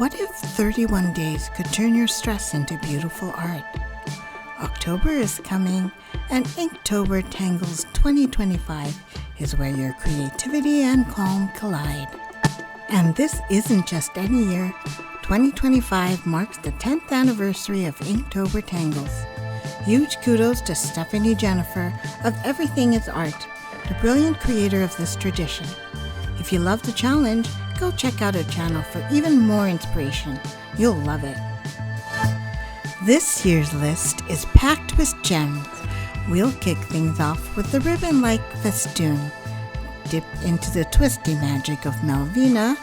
What if 31 days could turn your stress into beautiful art? October is coming, and Inktober Tangles 2025 is where your creativity and calm collide. And this isn't just any year. 2025 marks the 10th anniversary of Inktober Tangles. Huge kudos to Stephanie Jennifer of Everything is Art, the brilliant creator of this tradition. If you love the challenge, go check out her channel for even more inspiration. You'll love it. This year's list is packed with gems. We'll kick things off with the ribbon-like Festune, dip into the twisty magic of Melvina,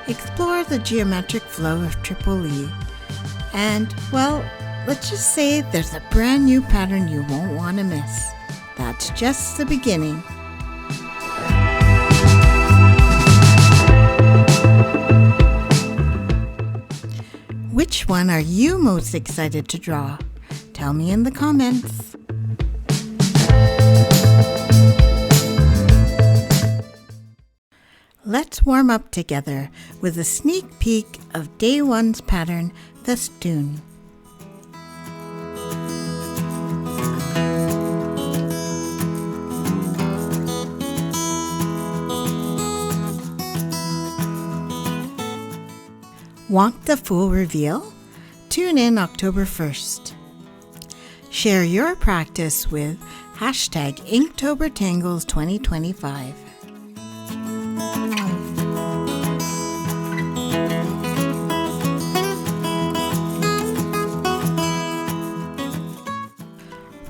explore the geometric flow of Tripoli, and, well, let's just say there's a brand new pattern you won't want to miss. That's just the beginning. Which one are you most excited to draw? Tell me in the comments. Let's warm up together with a sneak peek of Day 1's pattern, Festune. Want the full reveal? Tune in October 1st. Share your practice with hashtag Inktober Tangles 2025.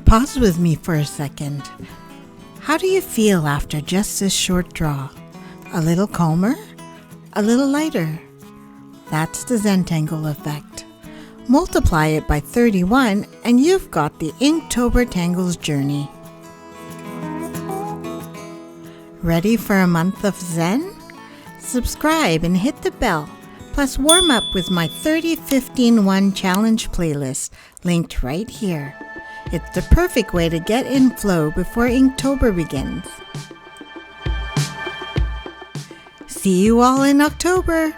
Pause with me for a second. How do you feel after just this short draw? A little calmer? A little lighter? That's the Zentangle effect. Multiply it by 31 and you've got the Inktober Tangles journey. Ready for a month of Zen? Subscribe and hit the bell. Plus warm up with my 30-15-1 challenge playlist linked right here. It's the perfect way to get in flow before Inktober begins. See you all in October!